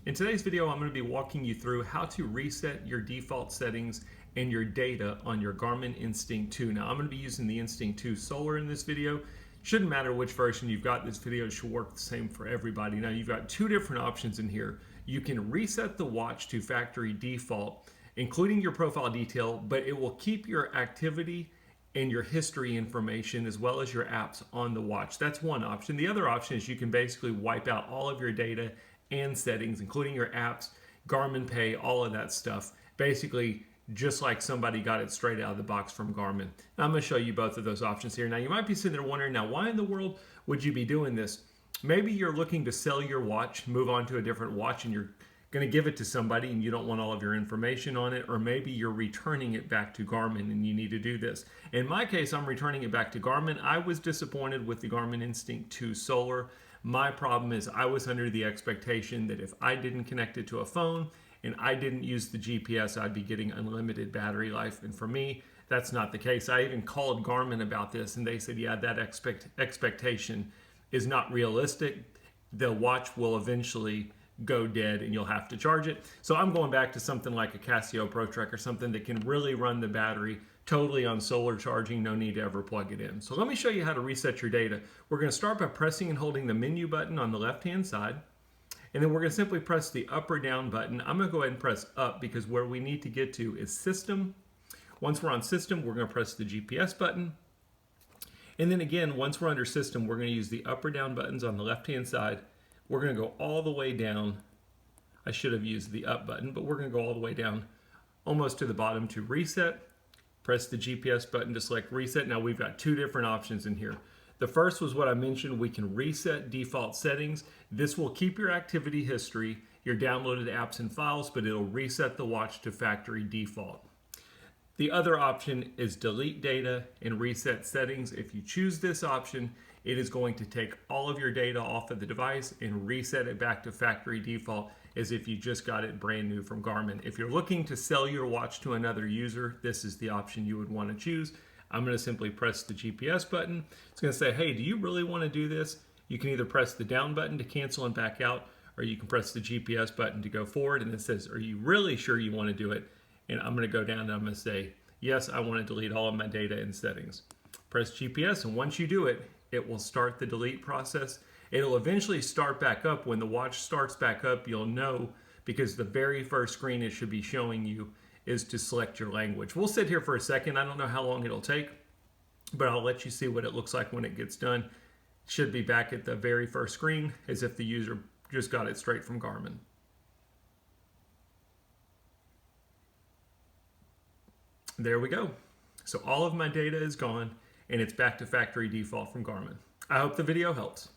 In today's video, I'm going to be walking you through how to reset your default settings and your data on your Garmin Instinct 2. Now, I'm going to be using the Instinct 2 Solar in this video. Shouldn't matter which version you've got, this video should work the same for everybody. Now, you've got two different options in here. You can reset the watch to factory default, including your profile detail, but it will keep your activity and your history information as well as your apps on the watch. That's one option. The other option is you can basically wipe out all of your data and settings, including your apps, Garmin Pay, all of that stuff. Basically, just like somebody got it straight out of the box from Garmin. Now, I'm going to show you both of those options here. Now, you might be sitting there wondering, now, why in the world would you be doing this? Maybe you're looking to sell your watch, move on to a different watch, and you're going to give it to somebody and you don't want all of your information on it, or maybe you're returning it back to Garmin and you need to do this. In my case, I'm returning it back to Garmin. I was disappointed with the Garmin Instinct 2 Solar. My problem is I was under the expectation that if I didn't connect it to a phone and I didn't use the GPS, I'd be getting unlimited battery life. And for me, that's not the case. I even called Garmin about this and they said, yeah, that expectation is not realistic. The watch will eventually go dead and you'll have to charge it. So I'm going back to something like a Casio ProTrek or something that can really run the battery totally on solar charging, no need to ever plug it in. So let me show you how to reset your data. We're going to start by pressing and holding the menu button on the left-hand side, and then we're going to simply press the up or down button. I'm going to go ahead and press up because where we need to get to is System. Once we're on System, we're going to press the GPS button. And then again, once we're under System, we're going to use the up or down buttons on the left-hand side. We're going to go all the way down. I should have used the up button, but we're going to go all the way down almost to the bottom to reset. Press the GPS button to select reset. Now we've got two different options in here. The first was what I mentioned. We can reset default settings. This will keep your activity history, your downloaded apps and files, but it'll reset the watch to factory default. The other option is delete data and reset settings. If you choose this option, it is going to take all of your data off of the device and reset it back to factory default as if you just got it brand new from Garmin. If you're looking to sell your watch to another user, this is the option you would want to choose. I'm going to simply press the GPS button. It's going to say, hey, do you really want to do this? You can either press the down button to cancel and back out, or you can press the GPS button to go forward. And it says, are you really sure you want to do it? And I'm going to go down and I'm going to say, yes, I want to delete all of my data and settings. Press GPS, and once you do it, it will start the delete process. It'll eventually start back up. When the watch starts back up, you'll know because the very first screen it should be showing you is to select your language. We'll sit here for a second. I don't know how long it'll take, but I'll let you see what it looks like when it gets done. It should be back at the very first screen as if the user just got it straight from Garmin. There we go. So all of my data is gone and it's back to factory default from Garmin. I hope the video helps.